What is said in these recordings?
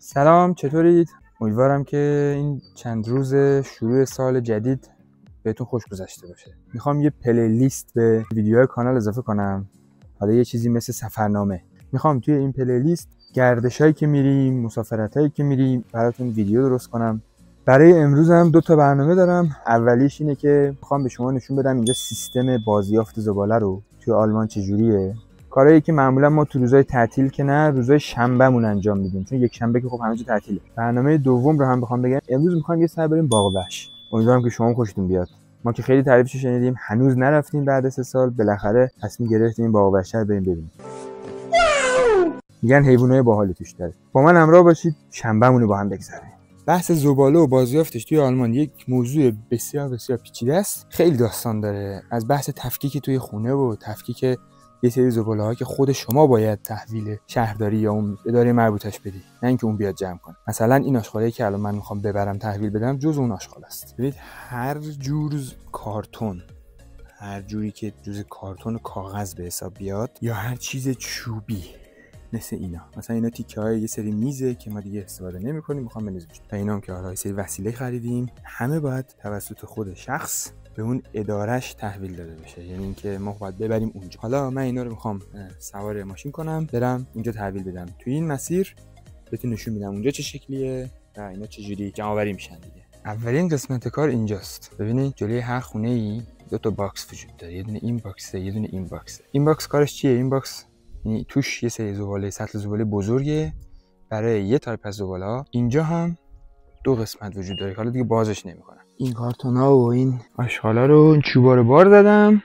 سلام، چطورید؟ امیدوارم که این چند روز شروع سال جدید بهتون خوش گذشته باشه. میخوام یه پلیلیست به ویدیوهای کانال اضافه کنم. حالا یه چیزی مثل سفرنامه. میخوام توی این پلیلیست گردشایی که میریم، مسافرتایی که میریم براتون ویدیو درست کنم. برای امروز هم 2 تا برنامه دارم. اولیش اینه که میخوام به شما نشون بدم اینجا سیستم بازیافت زباله رو توی آلمان چجوریه. کارهایی که معمولا ما تو روزهای تعطیل که نه، روزهای شنبهمون انجام میدیم، چون یک شنبه که خب همه جا تعطیله. برنامه دوم رو هم بخوام بگم، امروز میخوایم یه سر بریم باغ وحش. امیدوارم که شما خوشتون بیاد. ما که خیلی تعریفش شنیدیم، هنوز نرفتیم. بعد 3 سال بالاخره تصمیم گرفتیم این باغ وحش رو بریم ببینیم. میگن حیوانای باحالی توش داره. با من همراه باشید، شنبهمون رو با هم بگذرونیم. بحث زباله و بازیافتش توی آلمان یک موضوع بسیار بسیار پیچیده است. خیلی داستان داره، از بحث تفکیک توی خونه و تفکیک یه سری زباله‌ها که خود شما باید تحویل شهرداری یا اون اداره مربوطش بدی، نه اینکه اون بیاد جمع کنه. مثلا این آشغالی که الان من میخوام ببرم تحویل بدم جز اون آشغال است. ببینید هر جور کارتون، هر جوری که جز کارتون کاغذ به حساب بیاد، یا هر چیز چوبی مثل اینا، مثلا اینا تیکه‌های یه سری میزه که ما دیگه استفاده نمی‌کنیم، میخوام بندازیم تا اینا هم که حالا یه سری وسیله خریدیم، همه باید توسط خود شخص به اون ادارهش تحویل داده بشه. یعنی اینکه ما باید ببریم اونجا. حالا من اینا رو میخوام سوار ماشین کنم برم اونجا تحویل بدم. توی این مسیر بهتون نشون میدم اونجا چه شکلیه و اینا چجوری جمع آوری میشن دیگه. اولین قسمت کار اینجاست. ببینید جلوی هر خونه‌ای 2 تا باکس وجود داره. یه دونه این باکسه، یه دونه این باکسه. این باکس کارش چیه؟ این باکس یعنی توش یه سری زباله، سطل زباله بزرگه برای یه تایپ از زباله‌ها. اینجا هم 2 قسمت وجود داره. حالا دیگه بازش نمی‌کنم. این کارتون‌ها و این آشغالا رو، این چوبا رو بار دادم.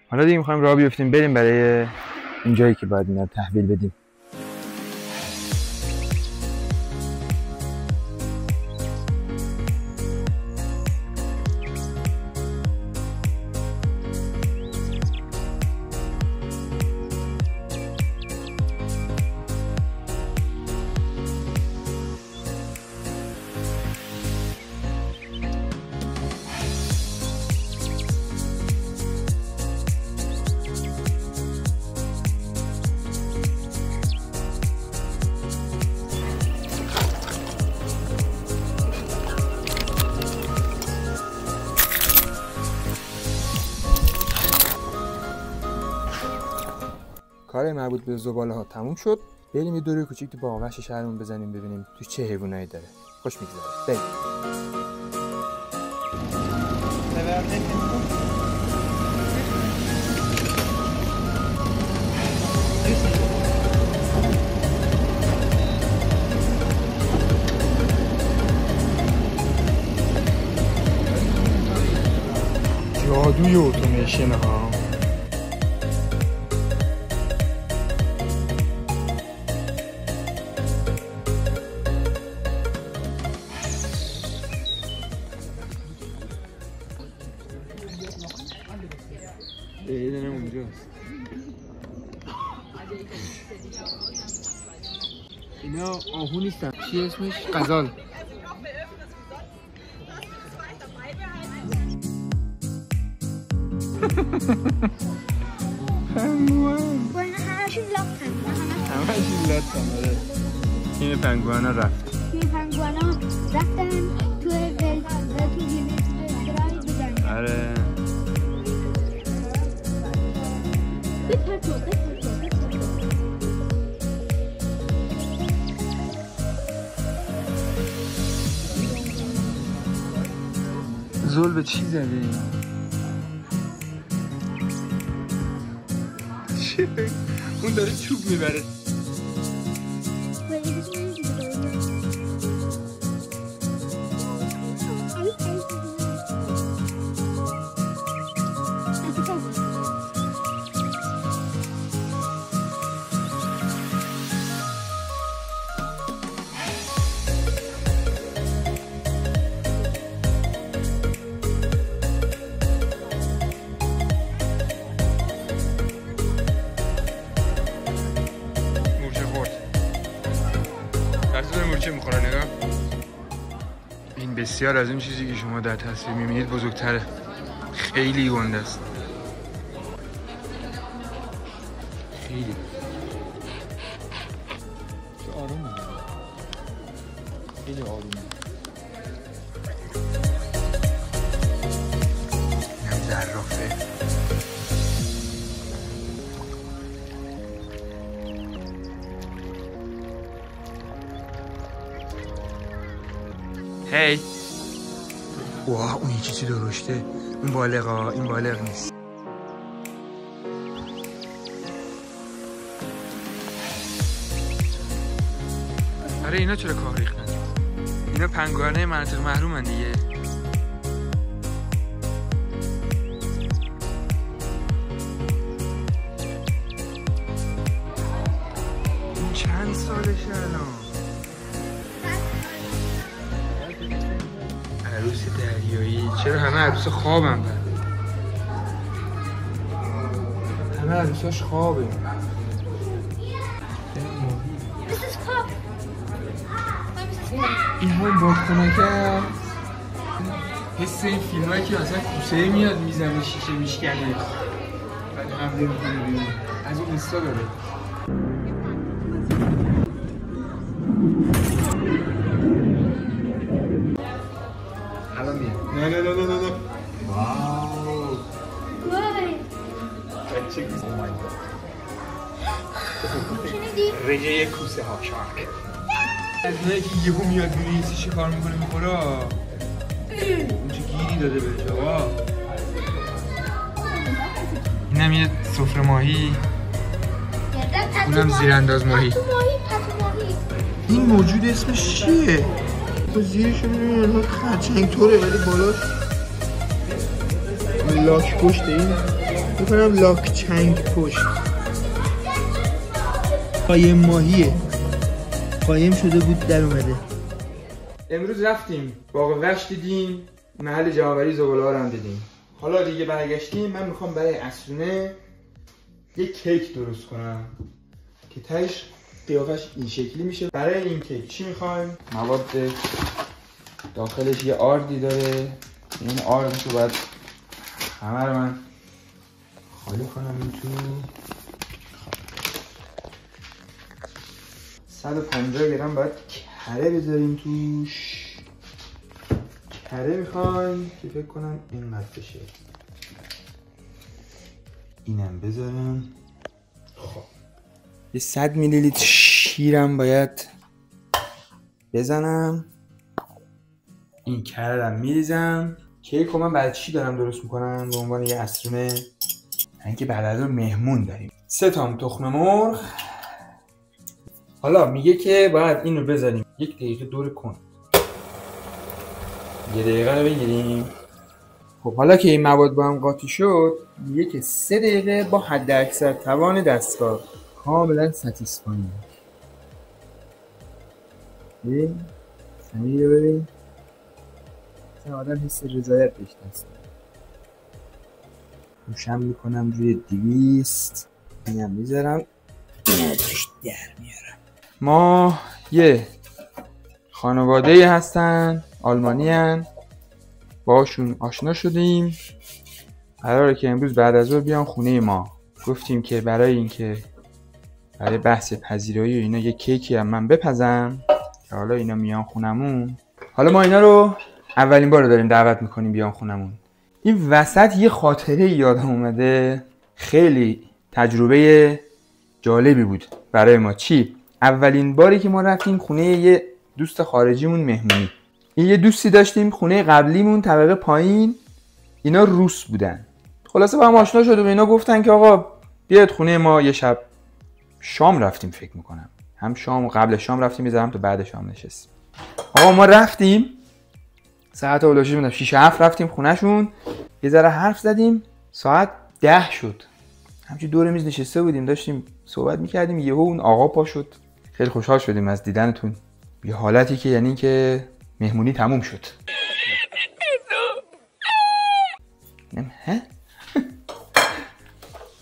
حالا دیگه می‌خوایم راه بیفتیم بریم برای این جایی که باید اینا تحویل بدیم. کار مربوط به زباله ها تموم شد. بریم یه دوره کوچیک تو باغ وحش شهرمون بزنیم ببینیم تو چه حیوانایی داره. خوش میگذره. بریم. جادوی اتوماسیون ها. ایدنم اونجاست. اینا آهو نیستن. چی اسمش؟ غزال. پنگوان. همشون لاتن. آره. این پنگوانا رفت. این پنگوانا رفتن تو بزنن. آره. زول به چی زده این؟ اون داره چوب میبره. مورچه میخوره. نگاه، این بسیار از اون چیزی که شما در تصویر میبینید بزرگتره. خیلی گنده است. خیلی آروم خیلی آرومه. اینم زرافه. هی واه اون یکی چی درشته. اون بالغا، این بالغ نیست. آره اینا چرا کار ریختن؟ اینا پنگوانه مناطق محرومن دیگه. این چند سالشه الان؟ عروس دریایی. چرا همه عروس خوابن بعد؟ همه عروساش خوابه. این هم بادکنکه حس این فیلم هایی که مثلا کوسه میاد میزنه شیشه میشکنه بعد حمله میکنه بیرون. از اون اینستا داره. الان میاد. نه واو بچه کوسه. او مای گاد. رژه کوسه ها شارک. از اونایی که یهو میاد بیرون یه چیزی کار میکنه میخوره. اون چه گیری داده بهش آقا. اینم یه سفره ماهی. اونم زیرانداز ماهی. این موجود اسمش چیه؟ تو زیرش رو میبینی خرچنگ طوره ولی بالاش لاک پشته. این میکنم لاک چنگ پشت. قایم ماهیه. قایم شده بود در اومده. امروز رفتیم باغ وحش دیدیم، محل جمع‌آوری زباله‌ها رو هم دیدیم. حالا دیگه برگشتیم. من میخوام برای عصرونه یه کیک درست کنم که تهش قیافش این شکلی میشه. برای این کیک چی میخوایم؟ مواد داخلش یه آردی داره. این آردشو باید همه رو من خالی کنم. این تو 150 گرم باید کره بذاریم توش. کره میخوایم که فکر کنم اینقدر بشه. اینم بذارم. خب یه 100 میلی لیتر شیرم باید بزنم. این کره رو میریزم. کیکو من برای چی دارم درست میکنم؟ به عنوان یه عصرونه، اینکه بعد از اون مهمون داریم. 3 تا تخم مرغ. حالا میگه که باید این رو بذاریم 1 دقیقه دور کن. 1 دقیقه رو بگیریم. خب حالا که این مواد با هم قاطی شد، میگه که 3 دقیقه با حد اکثر توان دستگاه کاملا ستیسفاینگ. ببین سمیه رو ببین. مثلا آدم حس رضایت بهش دست روشن میکنم روی 200. اینم میذارم توش در میارم. ما یه خانواده هستن آلمانی هن. باشون آشنا شدیم. قراره که امروز بعد از ظهر بیان خونه ما. گفتیم که برای اینکه برای بحث پذیرایی و اینا یه کیکی هم من بپزم که حالا اینا میان خونمون. حالا ما اینا رو اولین بار داریم دعوت میکنیم بیان خونمون. این وسط یه خاطره یادم اومده. خیلی تجربه جالبی بود برای ما. چی؟ اولین باری که ما رفتیم خونه یه دوست خارجیمون مهمونی. این یه دوستی داشتیم خونه قبلیمون طبقه پایین. اینا روس بودن. خلاصه با هم آشنا شدیم و اینا گفتن که آقا بیاید خونه ما یه شب. شام رفتیم فکر میکنم. هم شام و قبل شام رفتیم میذارم تا بعد شام نشستیم. آقا ما رفتیم ساعت اولاشی بودم 6-7 رفتیم خونهشون. یه ذره حرف زدیم. ساعت 10 شد. همچین دور میز نشسته بودیم داشتیم صحبت میکردیم. یهو اون آقا پا شد. خیلی خوشحال شدیم از دیدنتون. یه حالتی که یعنی که مهمونی تموم شد.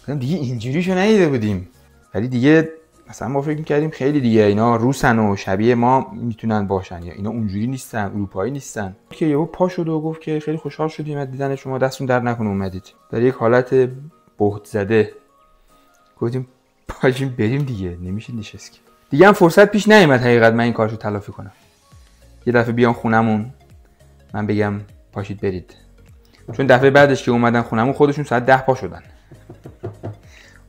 ها؟ دیگه اینجوریشو ندیده بودیم. ولی دیگه مثلا ما فکر میکردیم خیلی دیگه اینا روسن و شبیه ما میتونن باشن یا اینا اونجوری نیستن، اروپایی نیستن. که یهو پا شد و گفت که خیلی خوشحال شدیم از دیدن شما، دستتون درد نکنه اومدید. در یک حالت بهت زده گفتیم پاشیم بریم دیگه، نمیشه نشست که. دیگه هم فرصت پیش نیومد حقیقت من این کارشو تلافی کنم. یه دفعه بیان خونمون من بگم پاشید برید، چون دفعه بعدش که اومدن خونمون خودشون ساعت 10 پا شدن.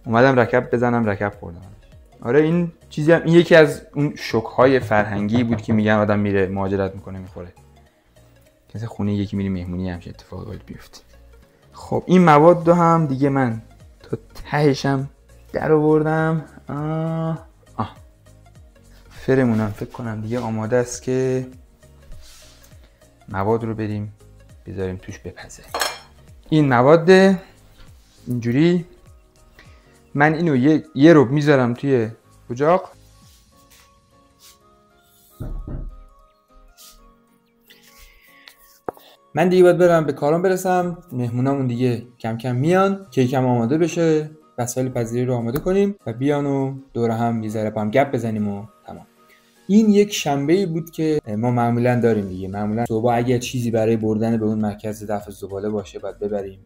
اومدم رکب بزنم، رکب خوردم. آره این چیزی هم، این یکی از اون شوک‌های فرهنگی بود که میگن آدم میره مهاجرت میکنه میخوره. مثلا خونه یکی میری مهمونی همش اتفاقی باید بیفته. خب این مواد رو هم دیگه من تا تهشم در آوردم. فرمونم فکر کنم دیگه آماده است که مواد رو بریم بذاریم توش بپزه. این مواد اینجوری من اینو یه ربع میذارم توی اجاق. من دیگه باید برم به کارم برسم، مهمونامون دیگه کم کم میان، کیکم آماده بشه، وسایل پذیری رو آماده کنیم و بیان و دور هم یه ذره با هم گپ بزنیم و تمام. این یک شنبه‌ای بود که ما معمولا داریم دیگه. معمولا صبح اگه چیزی برای بردن به اون مرکز دفع زباله باشه باید ببریم،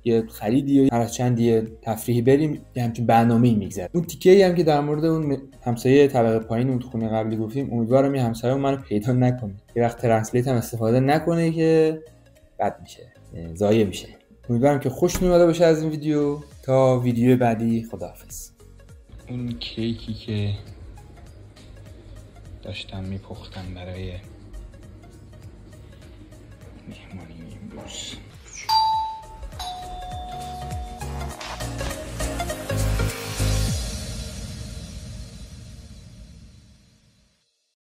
یه خریدی یا هر از چندی تفریحی بریم، یه همچین برنامه‌ای میگذره. اون تیکه‌ای هم که در مورد اون همسایه طبقه پایین اون خونه قبلی گفتیم، امیدوارم این همسایه منو پیدا نکنه، یه وقت ترنسلیت هم استفاده نکنه که بد میشه، ضایع میشه. امیدوارم که خوشتون اومده باشه از این ویدیو. تا ویدیو بعدی، خداحافظ. اون کیکی که داشتم میپختم برای مهمانی امروز